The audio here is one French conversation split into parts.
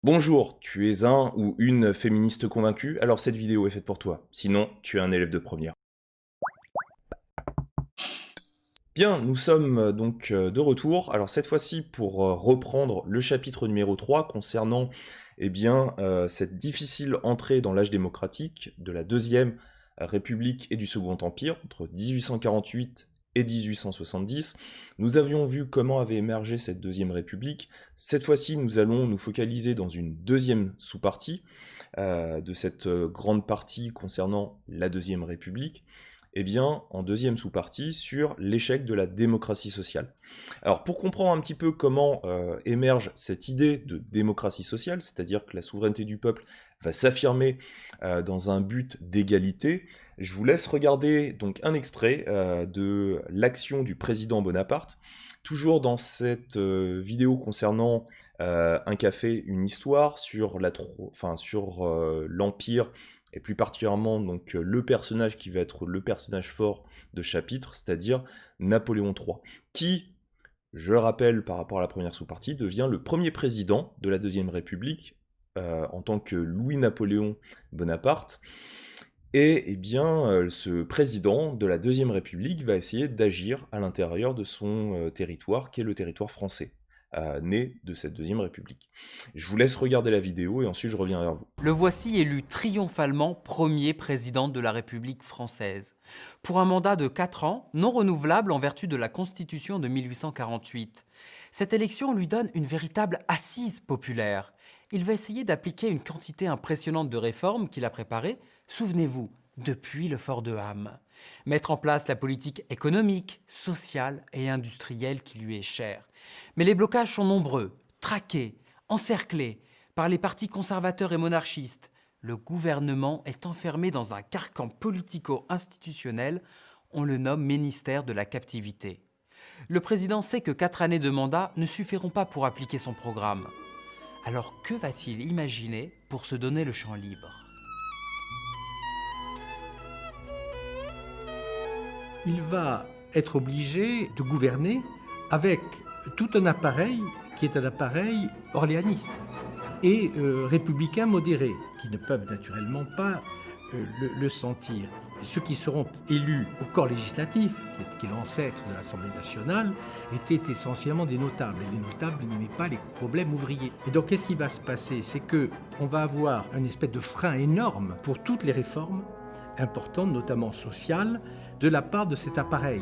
Bonjour, tu es un ou une féministe convaincue? Alors cette vidéo est faite pour toi. Sinon, tu es un élève de première. Bien, nous sommes de retour. Alors cette fois-ci pour reprendre le chapitre numéro 3 concernant cette difficile entrée dans l'âge démocratique de la Deuxième République et du Second Empire entre 1848 et 1870. Nous avions vu comment avait émergé cette Deuxième République. Cette fois-ci, nous allons nous focaliser dans une deuxième sous-partie de cette grande partie concernant la Deuxième République, eh bien, en deuxième sous-partie, sur l'échec de la démocratie sociale. Alors, pour comprendre un petit peu comment émerge cette idée de démocratie sociale, c'est-à-dire que la souveraineté du peuple va s'affirmer dans un but d'égalité, je vous laisse regarder donc un extrait de l'action du président Bonaparte, toujours dans cette vidéo concernant un café, une histoire sur l'Empire et plus particulièrement donc le personnage qui va être le personnage fort de chapitre, c'est-à-dire Napoléon III, qui, je le rappelle par rapport à la première sous-partie, devient le premier président de la Deuxième République en tant que Louis-Napoléon Bonaparte. Et ce président de la Deuxième République va essayer d'agir à l'intérieur de son territoire, qui est le territoire français, né de cette Deuxième République. Je vous laisse regarder la vidéo et ensuite je reviens vers vous. Le voici élu triomphalement premier président de la République française, pour un mandat de 4 ans, non renouvelable en vertu de la Constitution de 1848. Cette élection lui donne une véritable assise populaire. Il va essayer d'appliquer une quantité impressionnante de réformes qu'il a préparées, souvenez-vous, depuis le fort de Ham. Mettre en place la politique économique, sociale et industrielle qui lui est chère. Mais les blocages sont nombreux, traqués, encerclés, par les partis conservateurs et monarchistes. Le gouvernement est enfermé dans un carcan politico-institutionnel, on le nomme ministère de la captivité. Le président sait que 4 années de mandat ne suffiront pas pour appliquer son programme. Alors que va-t-il imaginer pour se donner le champ libre? Il va être obligé de gouverner avec tout un appareil qui est un appareil orléaniste et républicains modérés, qui ne peuvent naturellement pas le sentir. Ceux qui seront élus au corps législatif, qui est l'ancêtre de l'Assemblée nationale, étaient essentiellement des notables. Et les notables n'aimaient pas les problèmes ouvriers. Et donc, qu'est-ce qui va se passer? C'est qu'on va avoir une espèce de frein énorme pour toutes les réformes importantes, notamment sociales, de la part de cet appareil.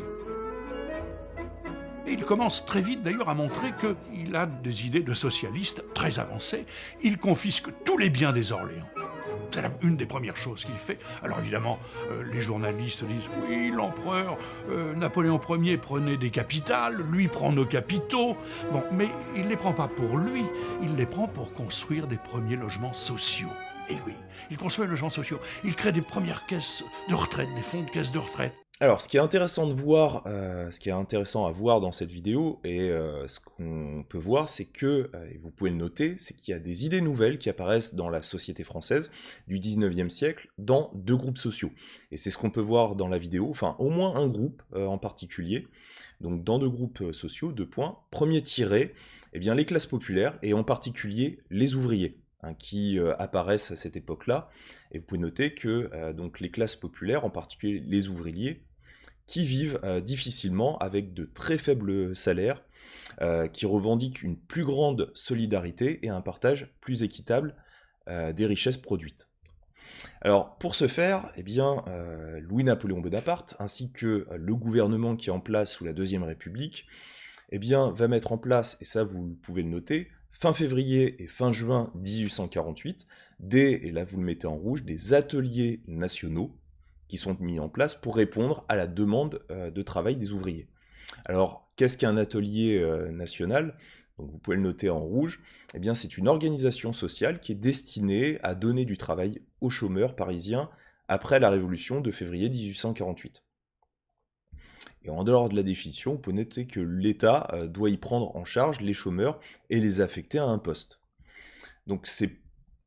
Et il commence très vite d'ailleurs à montrer qu'il a des idées de socialiste très avancées. Il confisque tous les biens des Orléans. C'est une des premières choses qu'il fait. Alors évidemment, les journalistes disent « Oui, l'empereur Napoléon Ier prenait des capitales, lui prend nos capitaux. » Bon, mais il ne les prend pas pour lui, il les prend pour construire des premiers logements sociaux. Et oui, il construit des logements sociaux. Il crée des premières caisses de retraite, des fonds de caisses de retraite. Alors, ce qui est intéressant de voir, ce qui est intéressant à voir dans cette vidéo, et ce qu'on peut voir, c'est que, et vous pouvez le noter, c'est qu'il y a des idées nouvelles qui apparaissent dans la société française du 19e siècle dans deux groupes sociaux. Et c'est ce qu'on peut voir dans la vidéo, enfin au moins un groupe en particulier. Donc dans deux groupes sociaux, deux points. Premier tiré, eh bien les classes populaires, et en particulier les ouvriers, hein, qui apparaissent à cette époque-là. Et vous pouvez noter que donc les classes populaires, en particulier les ouvriers, qui vivent difficilement avec de très faibles salaires, qui revendiquent une plus grande solidarité et un partage plus équitable des richesses produites. Alors pour ce faire, eh bien, Louis-Napoléon Bonaparte, ainsi que le gouvernement qui est en place sous la Deuxième République, eh bien, va mettre en place, et ça vous pouvez le noter, fin février et fin juin 1848, et là vous le mettez en rouge, des ateliers nationaux, qui sont mis en place pour répondre à la demande de travail des ouvriers. Alors, qu'est-ce qu'un atelier national? Donc vous pouvez le noter en rouge. Eh bien, c'est une organisation sociale qui est destinée à donner du travail aux chômeurs parisiens après la Révolution de février 1848. Et en dehors de la définition, vous pouvez noter que l'État doit y prendre en charge les chômeurs et les affecter à un poste. Donc c'est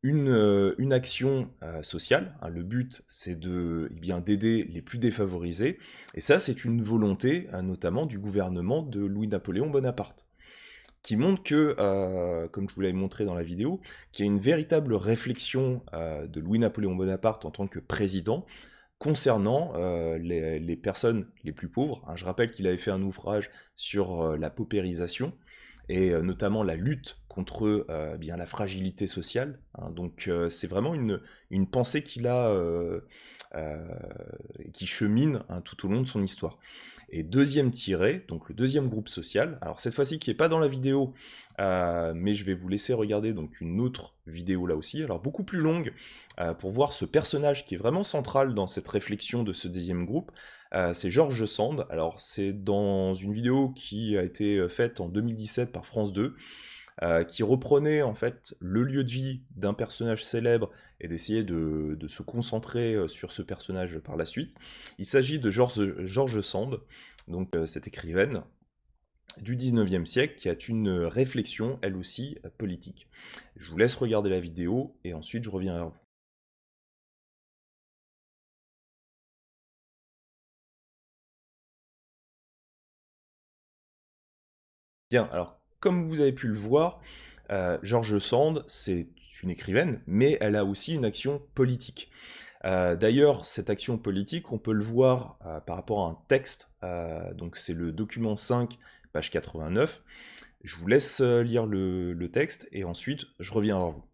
une action sociale, hein. Le but c'est d'aider les plus défavorisés, et ça c'est une volonté notamment du gouvernement de Louis-Napoléon Bonaparte. qui montre que, comme je vous l'avais montré dans la vidéo, qu'il y a une véritable réflexion de Louis-Napoléon Bonaparte en tant que président concernant les personnes les plus pauvres. Je rappelle qu'il avait fait un ouvrage sur la paupérisation, et notamment la lutte contre bien la fragilité sociale. Donc c'est vraiment une pensée qu'il a, qui chemine tout au long de son histoire. Et deuxième tiré, donc le deuxième groupe social, alors cette fois-ci qui n'est pas dans la vidéo, mais je vais vous laisser regarder donc une autre vidéo là aussi, alors beaucoup plus longue, pour voir ce personnage qui est vraiment central dans cette réflexion de ce deuxième groupe. C'est Georges Sand. Alors c'est dans une vidéo qui a été faite en 2017 par France 2, qui reprenait en fait le lieu de vie d'un personnage célèbre et d'essayer de se concentrer sur ce personnage par la suite. Il s'agit de Georges Sand, donc cette écrivaine du 19e siècle qui a une réflexion, elle aussi, politique. Je vous laisse regarder la vidéo et ensuite je reviens vers vous. Bien, alors comme vous avez pu le voir, Georges Sand, c'est une écrivaine, mais elle a aussi une action politique. D'ailleurs, cette action politique, on peut le voir par rapport à un texte, donc c'est le document 5, page 89. Je vous laisse lire le texte, et ensuite, je reviens vers vous.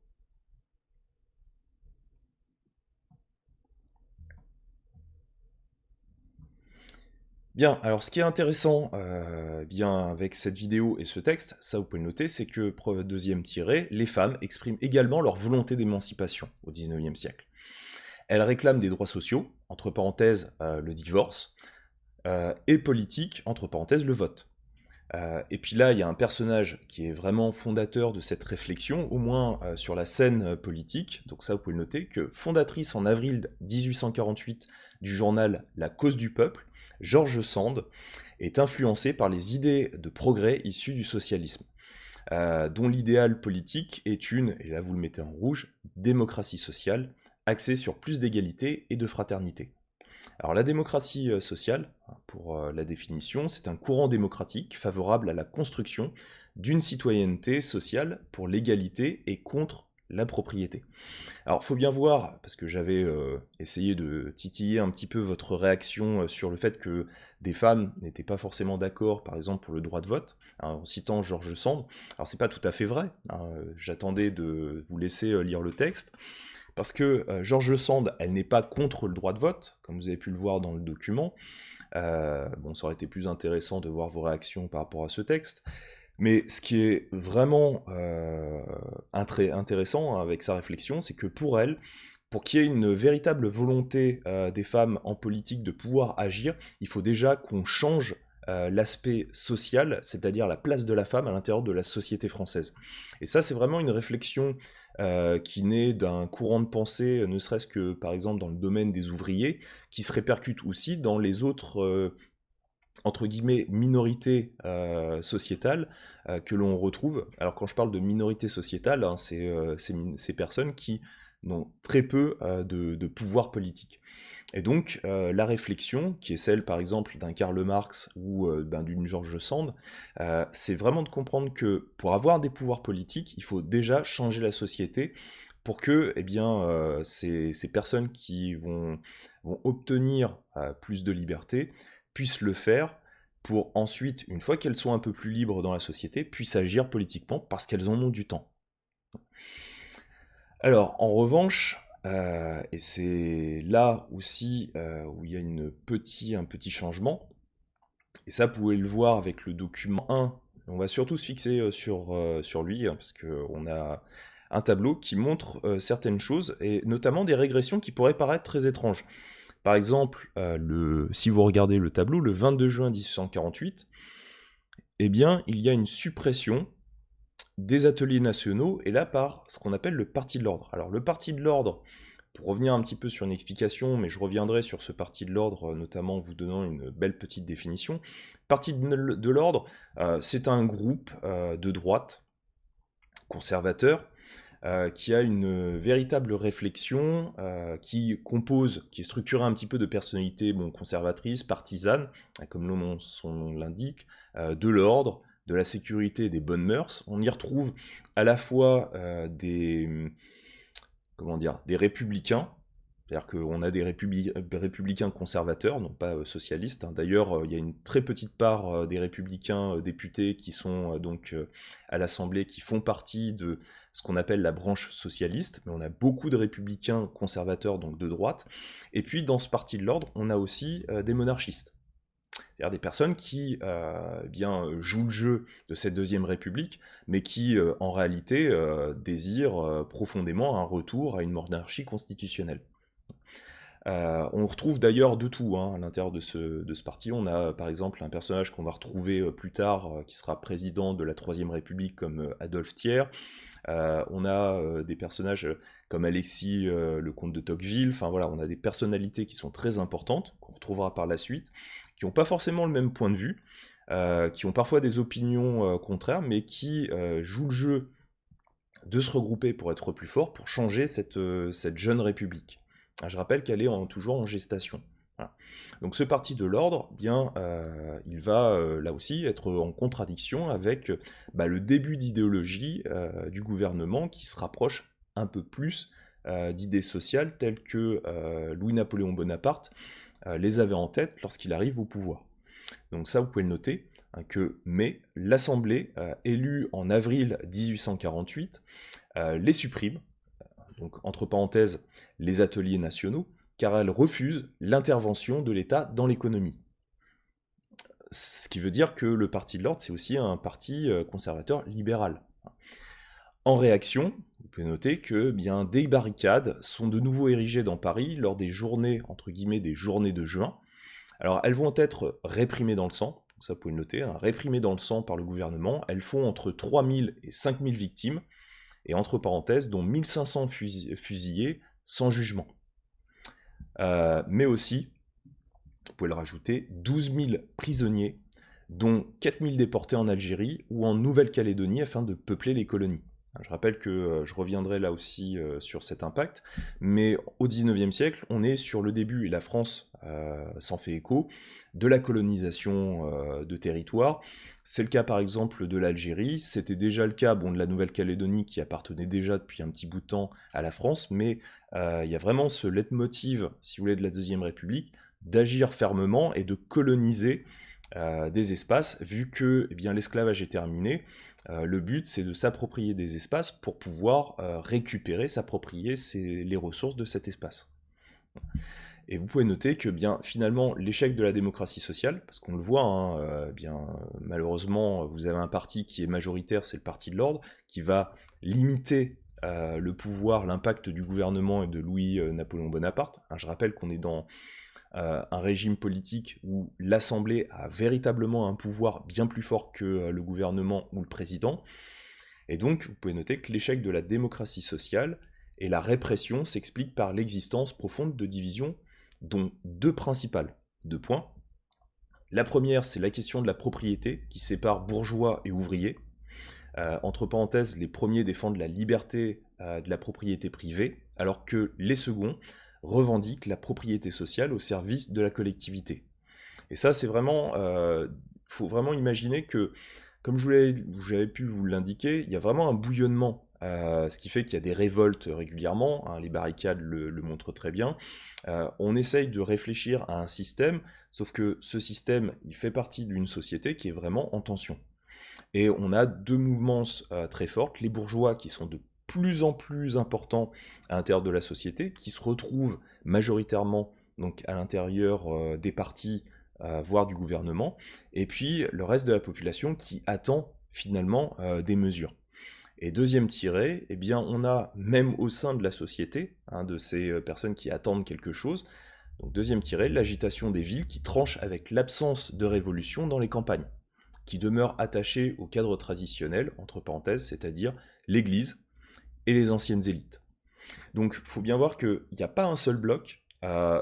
Bien, alors ce qui est intéressant bien avec cette vidéo et ce texte, ça vous pouvez le noter, c'est que, deuxième tiré, les femmes expriment également leur volonté d'émancipation au 19e siècle. Elles réclament des droits sociaux, entre parenthèses le divorce, et politique, entre parenthèses le vote. Et puis là, il y a un personnage qui est vraiment fondateur de cette réflexion, au moins sur la scène politique, donc ça vous pouvez le noter, que fondatrice en avril 1848 du journal La Cause du Peuple, Georges Sand est influencée par les idées de progrès issues du socialisme, dont l'idéal politique est une, et là vous le mettez en rouge, démocratie sociale, axée sur plus d'égalité et de fraternité. Alors la démocratie sociale, pour la définition, c'est un courant démocratique favorable à la construction d'une citoyenneté sociale pour l'égalité et contre la propriété. Alors faut bien voir, parce que j'avais essayé de titiller un petit peu votre réaction sur le fait que des femmes n'étaient pas forcément d'accord, par exemple pour le droit de vote, en citant Georges Sand. Alors c'est pas tout à fait vrai, j'attendais de vous laisser lire le texte, parce que Georges Sand, elle n'est pas contre le droit de vote, comme vous avez pu le voir dans le document. Bon, ça aurait été plus intéressant de voir vos réactions par rapport à ce texte. Mais ce qui est vraiment intéressant avec sa réflexion, c'est que pour elle, pour qu'il y ait une véritable volonté des femmes en politique de pouvoir agir, il faut déjà qu'on change l'aspect social, c'est-à-dire la place de la femme à l'intérieur de la société française. Et ça, c'est vraiment une réflexion qui naît d'un courant de pensée, ne serait-ce que par exemple dans le domaine des ouvriers, qui se répercute aussi dans les autres entre guillemets, minorités sociétales que l'on retrouve. Alors quand je parle de minorité sociétale, c'est ces personnes qui n'ont très peu de pouvoir politique. Et donc la réflexion, qui est celle par exemple d'un Karl Marx ou d'une Georges Sand, c'est vraiment de comprendre que pour avoir des pouvoirs politiques, il faut déjà changer la société pour que ces personnes qui vont obtenir plus de liberté puissent le faire pour ensuite, une fois qu'elles sont un peu plus libres dans la société, puissent agir politiquement parce qu'elles en ont du temps. Alors, en revanche, et c'est là aussi où il y a un petit changement, et ça, vous pouvez le voir avec le document 1, on va surtout se fixer sur lui, parce qu'on a un tableau qui montre certaines choses, et notamment des régressions qui pourraient paraître très étranges. Par exemple, si vous regardez le tableau, le 22 juin 1848, eh bien, il y a une suppression des ateliers nationaux, et là par ce qu'on appelle le Parti de l'Ordre. Alors le Parti de l'Ordre, pour revenir un petit peu sur une explication, mais je reviendrai sur ce Parti de l'Ordre, notamment en vous donnant une belle petite définition. Parti de l'Ordre, c'est un groupe de droite, conservateur, qui a une véritable réflexion, qui est structurée un petit peu de personnalités conservatrices, partisanes, comme son nom l'indique, de l'ordre, de la sécurité et des bonnes mœurs. On y retrouve à la fois des républicains, c'est-à-dire qu'on a des républicains conservateurs, non pas socialistes. D'ailleurs, il y a une très petite part des républicains députés qui sont donc à l'Assemblée, qui font partie de ce qu'on appelle la branche socialiste, mais on a beaucoup de républicains conservateurs, donc de droite. Et puis, dans ce parti de l'ordre, on a aussi des monarchistes. C'est-à-dire des personnes qui jouent le jeu de cette Deuxième République, mais qui, en réalité, désirent profondément un retour à une monarchie constitutionnelle. On retrouve d'ailleurs de tout à l'intérieur de ce parti. On a par exemple un personnage qu'on va retrouver plus tard, qui sera président de la Troisième République, comme Adolphe Thiers. On a des personnages comme Alexis, le comte de Tocqueville. Enfin voilà, on a des personnalités qui sont très importantes, qu'on retrouvera par la suite, qui n'ont pas forcément le même point de vue, qui ont parfois des opinions contraires, mais qui jouent le jeu de se regrouper pour être plus fort, pour changer cette jeune République. Je rappelle qu'elle est toujours en gestation. Voilà. Donc ce parti de l'ordre, il va là aussi être en contradiction avec le début d'idéologie du gouvernement, qui se rapproche un peu plus d'idées sociales telles que Louis-Napoléon Bonaparte les avait en tête lorsqu'il arrive au pouvoir. Donc ça, vous pouvez le noter, mais l'Assemblée, élue en avril 1848, les supprime, donc entre parenthèses, les ateliers nationaux, car elle refuse l'intervention de l'État dans l'économie. Ce qui veut dire que le Parti de l'Ordre, c'est aussi un parti conservateur libéral. En réaction, vous pouvez noter que des barricades sont de nouveau érigées dans Paris lors des journées, entre guillemets, des journées de juin. Alors elles vont être réprimées dans le sang, ça vous pouvez le noter, réprimées dans le sang par le gouvernement. Elles font entre 3000 et 5000 victimes, et entre parenthèses, dont 1500 fusillés sans jugement. Mais aussi, vous pouvez le rajouter, 12 000 prisonniers, dont 4 000 déportés en Algérie ou en Nouvelle-Calédonie afin de peupler les colonies. Je rappelle que je reviendrai là aussi sur cet impact, mais au XIXe siècle, on est sur le début, et la France s'en fait écho, de la colonisation de territoires. C'est le cas par exemple de l'Algérie, c'était déjà le cas de la Nouvelle-Calédonie qui appartenait déjà depuis un petit bout de temps à la France, mais il y a vraiment ce leitmotiv, si vous voulez, de la Deuxième République, d'agir fermement et de coloniser des espaces, vu que l'esclavage est terminé. Le but, c'est de s'approprier des espaces pour pouvoir récupérer, s'approprier les ressources de cet espace. Et vous pouvez noter que finalement, l'échec de la démocratie sociale, parce qu'on le voit, malheureusement, vous avez un parti qui est majoritaire, c'est le Parti de l'Ordre, qui va limiter le pouvoir, l'impact du gouvernement et de Louis-Napoléon Bonaparte. Je rappelle qu'on est dans un régime politique où l'Assemblée a véritablement un pouvoir bien plus fort que le gouvernement ou le président. Et donc, vous pouvez noter que l'échec de la démocratie sociale et la répression s'expliquent par l'existence profonde de divisions, dont deux principales. 2 points. La première, c'est la question de la propriété, qui sépare bourgeois et ouvriers. Entre parenthèses, les premiers défendent la liberté de la propriété privée, alors que les seconds revendiquent la propriété sociale au service de la collectivité. Et ça, c'est vraiment... faut vraiment imaginer que, comme j'avais pu vous l'indiquer, il y a vraiment un bouillonnement, ce qui fait qu'il y a des révoltes régulièrement, les barricades le montrent très bien. On essaye de réfléchir à un système, sauf que ce système, il fait partie d'une société qui est vraiment en tension. Et on a deux mouvances très fortes, les bourgeois qui sont de plus en plus importants à l'intérieur de la société, qui se retrouvent majoritairement donc, à l'intérieur des partis, voire du gouvernement, et puis le reste de la population qui attend finalement des mesures. Et deuxième tiré, on a même au sein de la société, de ces personnes qui attendent quelque chose, donc deuxième tiré, l'agitation des villes qui tranche avec l'absence de révolution dans les campagnes, qui demeurent attachées au cadre traditionnel, entre parenthèses, c'est-à-dire l'Église et les anciennes élites. Donc il faut bien voir qu'il n'y a pas un seul bloc,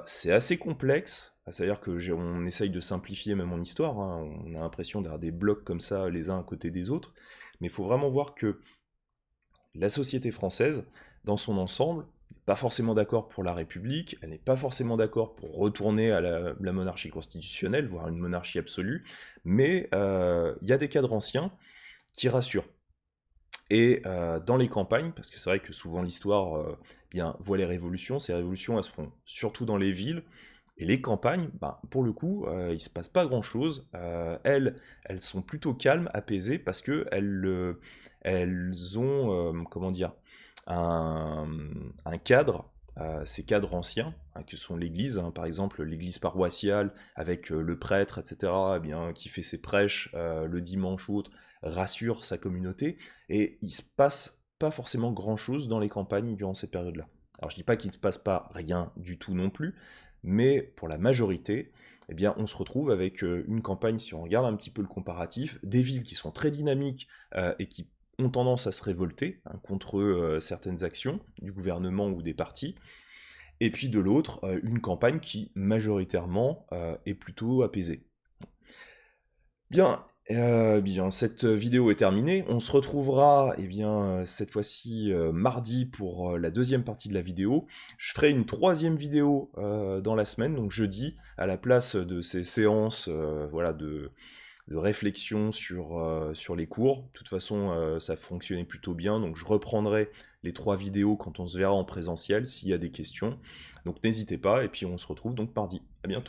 c'est assez complexe, c'est-à-dire qu'on essaye de simplifier même en histoire, on a l'impression d'avoir des blocs comme ça les uns à côté des autres, mais il faut vraiment voir que la société française, dans son ensemble, n'est pas forcément d'accord pour la République, elle n'est pas forcément d'accord pour retourner à la monarchie constitutionnelle, voire une monarchie absolue, mais il y a des cadres anciens qui rassurent. Et dans les campagnes, parce que c'est vrai que souvent l'histoire bien, voit les révolutions, ces révolutions elles se font surtout dans les villes, et les campagnes, ben, pour le coup, il se passe pas grand-chose. Elles sont plutôt calmes, apaisées, parce que elles ont, comment dire, un, un cadre, ces cadres anciens, hein, que sont l'église, hein, par exemple l'église paroissiale, avec le prêtre, etc., eh bien, qui fait ses prêches le dimanche ou autre, rassure sa communauté, et il se passe pas forcément grand-chose dans les campagnes durant ces périodes-là. Alors je dis pas qu'il ne se passe pas rien du tout non plus, mais pour la majorité, eh bien, on se retrouve avec une campagne, si on regarde un petit peu le comparatif, des villes qui sont très dynamiques et qui ont tendance à se révolter hein, contre certaines actions du gouvernement ou des partis, et puis de l'autre, une campagne qui, majoritairement, est plutôt apaisée. Bien, cette vidéo est terminée. On se retrouvera eh bien, cette fois-ci mardi pour la deuxième partie de la vidéo. Je ferai une troisième vidéo dans la semaine, donc jeudi, à la place de ces séances voilà, de réflexion sur les cours. De toute façon, ça fonctionnait plutôt bien, donc je reprendrai les 3 vidéos quand on se verra en présentiel, s'il y a des questions. Donc n'hésitez pas, et puis on se retrouve donc mardi. À bientôt.